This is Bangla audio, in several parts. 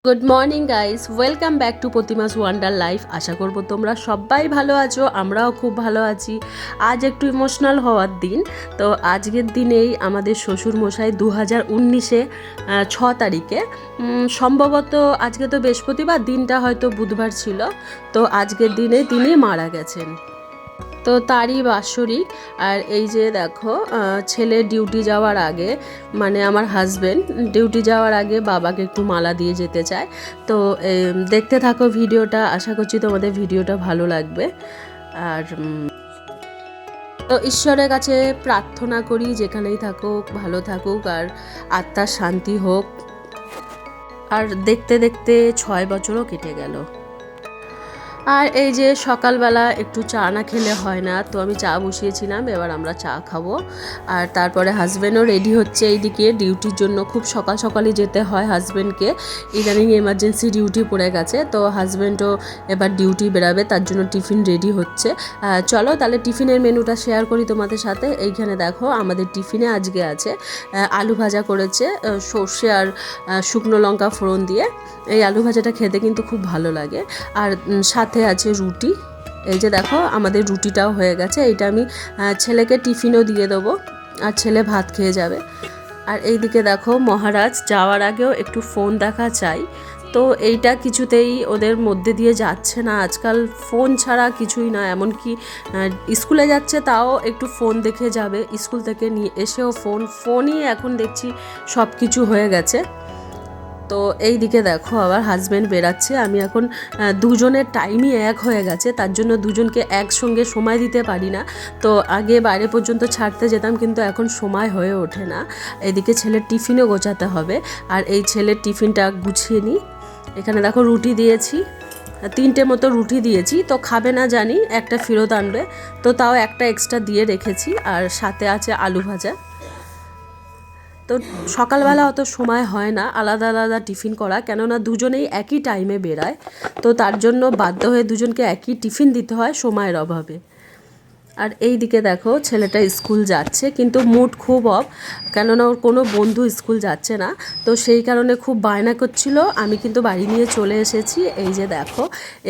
Good morning guys, welcome back to Pratima's wonder life. আশা করবো তোমরা সবাই ভালো আছো, আমরাও খুব ভালো আছি। আজ একটু ইমোশনাল হওয়ার দিন। তো আজকের দিনেই আমাদের শ্বশুরমশাই 2019-এ 6 তারিখে সম্ভবত, আজকে তো বৃহস্পতিবার, দিনটা হয়তো বুধবার ছিল, তো আজকের দিনে তিনি মারা গেছেন। তো তারই বাৎসরিক। আর এই যে দেখো, ছেলে ডিউটি যাওয়ার আগে, মানে আমার হাজব্যান্ড ডিউটি যাওয়ার আগে বাবাকে একটু মালা দিয়ে যেতে চায়। তো দেখতে থাকো ভিডিওটা, আশা করছি তোমাদের ভিডিওটা ভালো লাগবে। আর তো ঈশ্বরের কাছে প্রার্থনা করি যেখানেই থাকুক ভালো থাকুক আর আত্মার শান্তি হোক। আর দেখতে দেখতে 6 বছরও কেটে গেল। আর এই যে সকালবেলা একটু চা না খেলে হয় না, তো আমি চা বসিয়েছিলাম, এবার আমরা চা খাবো। আর তারপরে হাজব্যান্ডও রেডি হচ্ছে এইদিকে ডিউটির জন্য। খুব সকাল সকালই যেতে হয় হাজব্যান্ডকে, ইদানিং এমার্জেন্সি ডিউটি পড়ে গেছে, তো হাজব্যান্ডও এবার ডিউটি বেরাবে, তার জন্য টিফিন রেডি হচ্ছে। চলো তাহলে টিফিনের মেনুটা শেয়ার করি তোমাদের সাথে। এইখানে দেখো আমাদের টিফিনে আজকে আছে আলু ভাজা করেছে, সর্ষে আর শুকনো লঙ্কা ফোড়ন দিয়ে। এই আলু ভাজাটা খেতে কিন্তু খুব ভালো লাগে। আর সাথে আছে রুটি। এই যে দেখো আমাদের রুটিটাও হয়ে গেছে, এইটা আমি ছেলেকে টিফিনও দিয়ে দেবো, আর ছেলে ভাত খেয়ে যাবে। আর এইদিকে দেখো মহারাজ যাওয়ার আগেও একটু ফোন দেখা চাই, তো এইটা কিছুতেই ওদের মধ্যে দিয়ে যাচ্ছে না। আজকাল ফোন ছাড়া কিছুই না, এমনকি স্কুলে যাচ্ছে তাও একটু ফোন দেখে যাবে, স্কুল থেকে নিয়ে এসেও ফোনই এখন দেখছি সব কিছু হয়ে গেছে। তো এই দিকে দেখো আবার হাজব্যান্ড বেরাচ্ছে। আমি এখন দুজনের টাইমই এক হয়ে গেছে, তার জন্য দুজনকে একসঙ্গে সময় দিতে পারি না। তো আগে বাইরে পর্যন্ত ছাড়তে যেতাম, কিন্তু এখন সময় হয়ে ওঠে না। এদিকে ছেলের টিফিনও গোছাতে হবে, আর এই ছেলের টিফিনটা গুছিয়ে নিই। এখানে দেখো রুটি দিয়েছি, 3টে মতো রুটি দিয়েছি, তো খাবে না জানি, একটা ফেরত আনবে, তো তাও একটা এক্সট্রা দিয়ে রেখেছি। আর সাথে আছে আলু ভাজা। তো সকালবেলা অত সময় হয় না আলাদা আলাদা টিফিন করা, কেননা দুজনেই একই টাইমে বেরায়, তো তার জন্য বাধ্য হয়ে দুজনকে একই টিফিন দিতে হয় সময়ের অভাবে। আর এই দিকে দেখো ছেলেটা স্কুল যাচ্ছে, কিন্তু মুড খুব অফ, কেননা ওর কোনো বন্ধু স্কুল যাচ্ছে না, তো সেই কারণে খুব বায়না করছিল। আমি কিন্তু বাড়ি নিয়ে চলে এসেছি। এই যে দেখো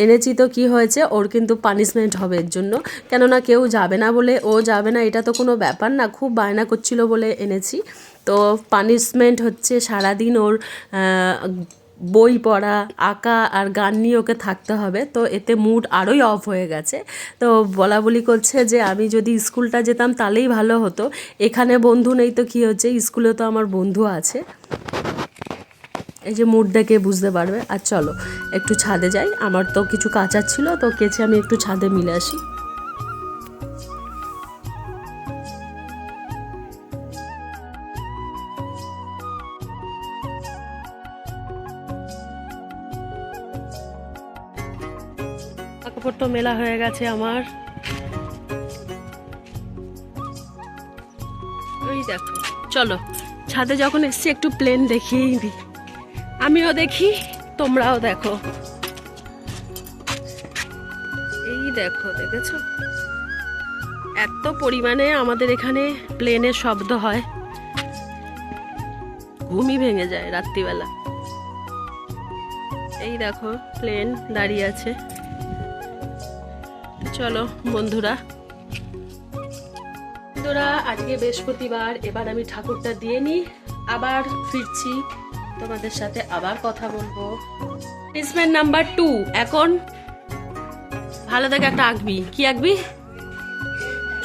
এনেছি, তো কি হয়েছে, ওর কিন্তু পানিশমেন্ট হবে এর জন্য, কেননা কেউ যাবে না বলে ও যাবে না এটা তো কোনো ব্যাপার না, খুব বায়না করছিল বলে এনেছি। তো পানিশমেন্ট হচ্ছে সারাদিন ওর বই পড়া, আঁকা আর গান নিয়ে ওকে থাকতে হবে, তো এতে মুড আরোই অফ হয়ে গেছে। তো বলা বলি করছে যে আমি যদি স্কুলটা যেতাম তাহলেই ভালো হতো, এখানে বন্ধু নেই তো কী হচ্ছে, স্কুলে তো আমার বন্ধু আছে। এই যে মুড দেখে বুঝতে পারবে। আর চলো একটু ছাদে যাই, আমার তো কিছু কাচার ছিল, তো কেচে আমি একটু ছাদে মিলে আসি। কাপড় তো মেলা হয়ে গেছে আমার। ওই দেখো, চলো ছাদে যখন এসছি একটু প্লেন দেখিয়েই দিই, আমিও দেখি তোমরাও দেখো। এই দেখো, দেখেছো এত পরিমাণে আমাদের এখানে প্লেনের শব্দ হয়, ঘুমই ভেঙে যায় রাত্রিবেলা। এই দেখো প্লেন দাঁড়িয়ে আছে। চলো বন্ধুরা, আজকে বৃহস্পতিবার, এবার আমি ঠাকুরটা দিয়ে নিই, আবার ফিরছি তোমাদের সাথে, আবার কথা বলবো। Placement number 2। এখন ভালো দেখে একটা আঁকবি, কি আঁকবি?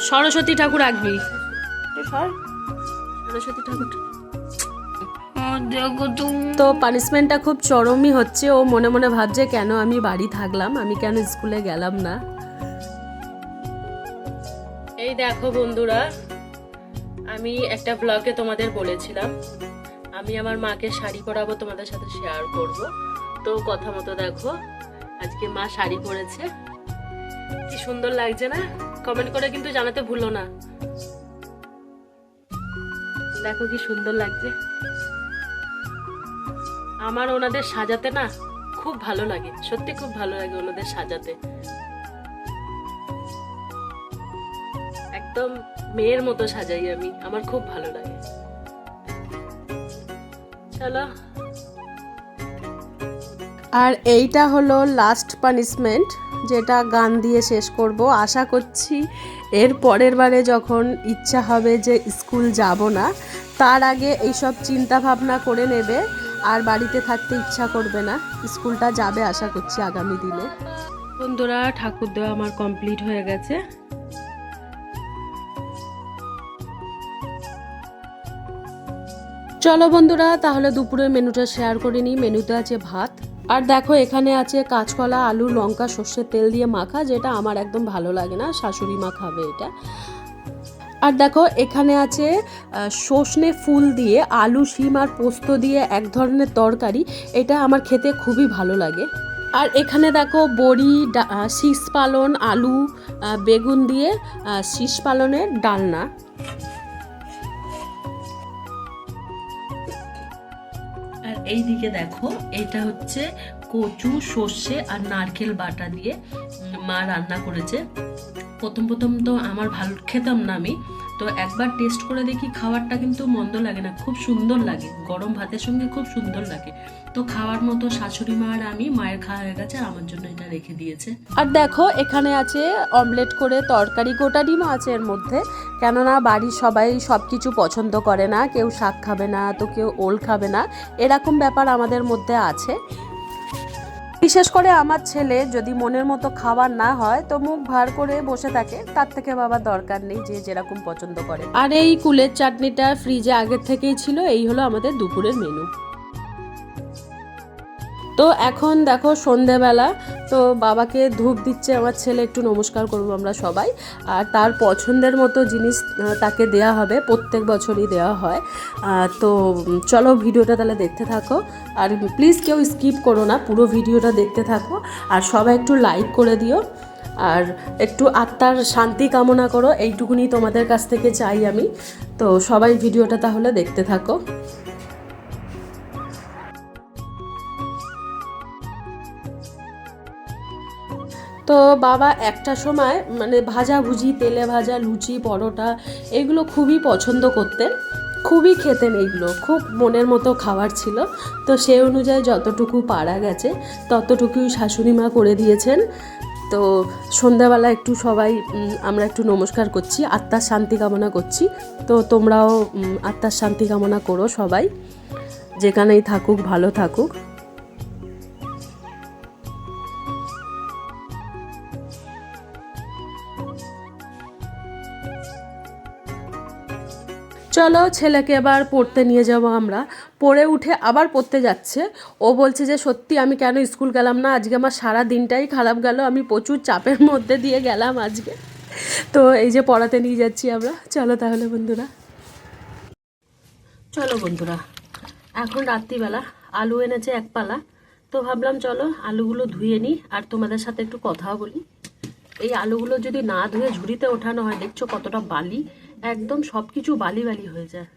সরস্বতী ঠাকুর আঁকবি। সরস্বতী ঠাকুর। তো পানিশমেন্টটা খুব চরমই হচ্ছে, ও মনে মনে ভাবছে কেন আমি বাড়ি থাকলাম, আমি কেন স্কুলে গেলাম না। এই দেখো বন্ধুরা, আমি একটা ব্লগে তোমাদের বলেছিলাম আমি আমার মাকে শাড়ি পরাবো, তোমাদের সাথে শেয়ার করব। তো কথা মতো দেখো আজকে মা শাড়ি পরেছে, কি সুন্দর লাগছে না? কমেন্ট করে কিন্তু জানাতে ভুলো না। দেখো কি সুন্দর লাগছে। আমার ওনাদের সাজাতে না খুব ভালো লাগে, সত্যি খুব ভালো লাগে ওনাদের সাজাতে, একদম মেয়ের মতো সাজাই আমি, আমার খুব ভালো লাগে। চলো আর এইটা হলো লাস্ট পানিশমেন্ট, যেটা গান দিয়ে শেষ করব। আশা করছি এর পরের বারে যখন ইচ্ছা হবে যে স্কুল যাব না, তার আগে এইসব চিন্তা ভাবনা করে নেবে আর বাড়িতে থাকতে ইচ্ছা করবে না। স্কুলটা যাবে আশা করছি আগামী দিনে। বন্ধুরা, ঠাকুর দেওয়া আমার কমপ্লিট হয়ে গেছে। চলো বন্ধুরা, তাহলে দুপুরের মেনুটা শেয়ার করে নিই। মেনুতে আছে ভাত, আর দেখো এখানে আছে কাঁচকলা, আলু, লঙ্কা, সর্ষের তেল দিয়ে মাখা, যেটা আমার একদম ভালো লাগে না, শাশুড়ি মা খাবে এটা। আর দেখো এখানে আছে সর্ষে ফুল দিয়ে আলু, শিম আর পোস্ত দিয়ে এক ধরনের তরকারি, এটা আমার খেতে খুবই ভালো লাগে। আর এখানে দেখো বড়ি, শীষ পালন, আলু, বেগুন দিয়ে শীষ পালনের ডালনা। আর এই দিকে দেখো, এটা হচ্ছে কচু, সর্ষে আর নারকেল বাটা দিয়ে মা রান্না করেছে। প্রথম প্রথম তো আমার ভালো খেতাম না আমি, তো একবার টেস্ট করে দেখি, খাবারটা কিন্তু মন্দ লাগে না, খুব সুন্দর লাগে, গরম ভাতের সঙ্গে খুব সুন্দর লাগে। তো খাওয়ার মতো শাশুড়ি মা আর আমি, মায়ের খাওয়া হয়ে গেছে, আর আমার জন্য এটা রেখে দিয়েছে। আর দেখো এখানে আছে অমলেট করে তরকারি, গোটা ডিমও আছে এর মধ্যে, কেননা বাড়ির সবাই সব কিছু পছন্দ করে না, কেউ শাক খাবে না তো কেউ ওল খাবে না, এরকম ব্যাপার আমাদের মধ্যে আছে। বিশেষ করে আমার ছেলে যদি মনের মতো খাবার না হয় তো মুখ ভার করে বসে থাকে, তার থেকে বাবার দরকার নেই, যে যেরকম পছন্দ করে। আর এই কুলের চাটনিটা ফ্রিজে আগের থেকেই ছিল। এই হলো আমাদের দুপুরের মেনু। তো এখন দেখো সন্ধেবেলা, তো বাবাকে ধূপ দিচ্ছে আমার ছেলে, একটু নমস্কার করবো আমরা সবাই, আর তার পছন্দের মতো জিনিস তাকে দেয়া হবে, প্রত্যেক বছরই দেওয়া হয়। তো চলো ভিডিওটা তাহলে দেখতে থাকো, আর প্লিজ কেউ স্কিপ করো না, পুরো ভিডিওটা দেখতে থাকো, আর সবাই একটু লাইক করে দিও, আর একটু আত্মার শান্তি কামনা করো, এইটুকুনি তোমাদের কাছ থেকে চাই আমি। তো সবাই ভিডিওটা তাহলে দেখতে থাকো। তো বাবা একটা সময় মানে ভাজাভুজি, তেলে ভাজা, লুচি, পরোটা এগুলো খুবই পছন্দ করতেন, খুবই খেতেন, এইগুলো খুব মনের মতো খাবার ছিল। তো সেই অনুযায়ী যতটুকু পারা গেছে ততটুকুই শাশুড়ি মা করে দিয়েছেন। তো সন্ধ্যাবেলা একটু সবাই আমরা একটু নমস্কার করছি, আত্মার শান্তি কামনা করছি। তো তোমরাও আত্মার শান্তি কামনা করো, সবাই যেখানেই থাকুক ভালো থাকুক। চলো ছেলেকে এবার পড়তে নিয়ে যাব আমরা। পড়ে উঠে আবার পড়তে যাচ্ছে। ও বলছে যে সত্যি আমি কেন স্কুল গেলাম না, আজকে আমার সারা দিনটাই খারাপ গেল, আমি প্রচুর চাপের মধ্যে দিয়ে গেলাম আজকে। তো এই যে পড়াতে নিয়ে যাচ্ছি আমরা। চলো তাহলে বন্ধুরা, চলো বন্ধুরা, এখন রাত্রিবেলা আলু এনেছে এক পালা, তো ভাবলাম চলো আলুগুলো ধুয়ে নিই আর তোমাদের সাথে একটু কথাও বলি। এই আলুগুলো যদি না ধুয়ে ঝুড়িতে ওঠানো হয়, দেখছো কতটা বালি, একদম সব কিছু বালি বালি হয়ে যায়।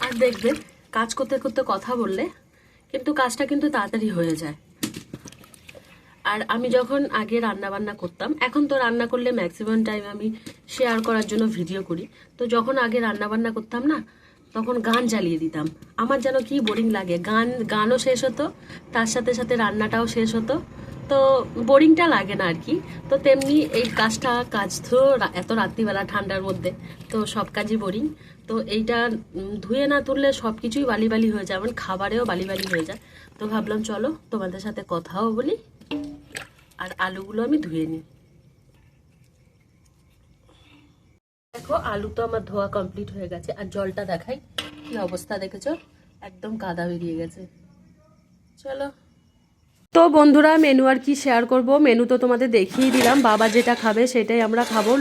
আর দেখবে কাজ করতে করতে কথা বললে কিন্তু কাজটা কিন্তু তাড়াতাড়ি হয়ে যায়। আর আমি যখন আগে রান্না বান্না করতাম, এখন তো রান্না করলে ম্যাক্সিমাম টাইম আমি শেয়ার করার জন্য ভিডিও করি, তো যখন আগে রান্না বান্না করতাম না, তখন গান চালিয়ে দিতাম। আমার যেন কি বোরিং লাগে, গানও শেষ হতো, তার সাথে সাথে রান্নাটাও শেষ হতো, তো বোরিংটা লাগে না আর কি। তো তেমনি এই কাজ তো এত রাত্রিবেলা ঠান্ডার মধ্যে, তো সব কাজই বোরিং। তো এইটা ধুয়ে না তুললে সব কিছুই বালি বালি হয়ে যায়, আমার খাবারেও বালি বালি হয়ে যায়। তো ভাবলাম চলো তোমাদের সাথে কথাও বলি, আর আলুগুলো আমি ধুয়ে নিই। দেখো আলু তো আমার ধোয়া কমপ্লিট হয়ে গেছে, আর জলটা দেখাই কি অবস্থা, দেখেছো একদম কাদা বেরিয়ে গেছে। চলো, তো বন্ধুরা মেনু আর কি শেয়ার করব, মেনু তো তোমাদের দেখিয়ে দিলাম, বাবা যেটা খাবে সেটাই আমরা খাবো।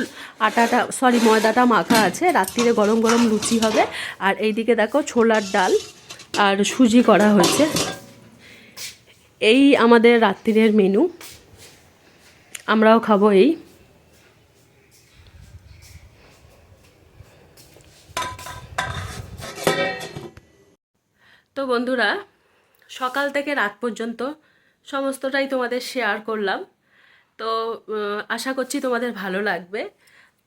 ময়দাটা মাখা আছে, রাত্রিরে গরম গরম লুচি হবে, আর এইদিকে দেখো ছোলার ডাল আর সুজি করা হয়েছে। এই আমাদের রাত্রিরের মেনু, আমরাও খাবো এই। তো বন্ধুরা, সকাল থেকে রাত পর্যন্ত সমস্তটাই তোমাদের শেয়ার করলাম। তো আশা করছি তোমাদের ভালো লাগবে।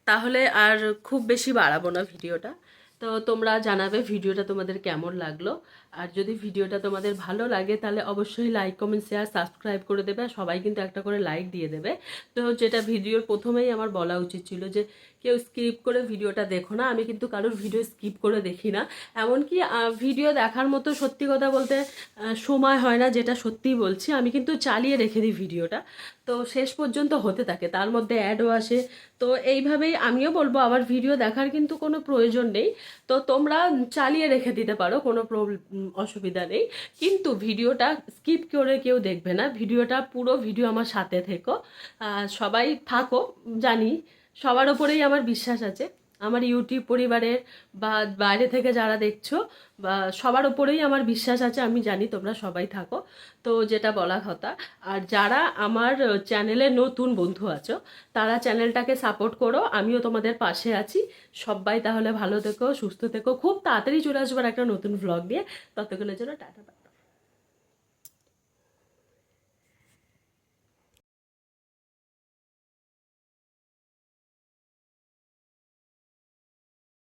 তাহলে আর খুব বেশি বাড়াবো না ভিডিওটা, তো তোমরা জানাবে ভিডিওটা তোমাদের কেমন লাগলো। আর যদি ভিডিওটা তোমাদের ভালো লাগে তাহলে অবশ্যই লাইক কমেন্ট শেয়ার সাবস্ক্রাইব করে দেবে। আর সবাই কিন্তু একটা করে লাইক দিয়ে দেবে। তো যেটা ভিডিওর প্রথমেই আমার বলা উচিত ছিল যে কেউ স্কিপ করে ভিডিওটা দেখো না। আমি কিন্তু কারোর ভিডিও স্কিপ করে দেখি না। এমনকি ভিডিও দেখার মতো সত্যি কথা বলতে সময় হয় না, যেটা সত্যিই বলছি। আমি কিন্তু চালিয়ে রেখে দিই ভিডিওটা, তো শেষ পর্যন্ত হতে থাকে, তার মধ্যে অ্যাডও আসে। তো এইভাবেই আমিও বলবো আমার ভিডিও দেখার কিন্তু কোনো প্রয়োজন নেই। তো তোমরা চালিয়ে রেখে দিতে পারো, কোনো অসুবিধা নেই। কিন্তু ভিডিওটা স্কিপ করে কেউ দেখবে না। ভিডিওটা পুরো ভিডিও আমার সাথে থেকো, সবাই থাকো। জানি সবার ওপরেই আমার বিশ্বাস আছে, আমার ইউটিউব পরিবারের বা বাইরে থেকে যারা দেখছো বা সবার ওপরেই আমার বিশ্বাস আছে। আমি জানি তোমরা সবাই থাকো। তো যেটা বলা কথা, আর যারা আমার চ্যানেলে নতুন বন্ধু আছো তারা চ্যানেলটাকে সাপোর্ট করো, আমিও তোমাদের পাশে আছি। সবাই তাহলে ভালো থেকো, সুস্থ থেকো। খুব তাড়াতাড়ি চলে আসবার একটা নতুন ভ্লগ নিয়ে। ততক্ষণের জন্য টাটা।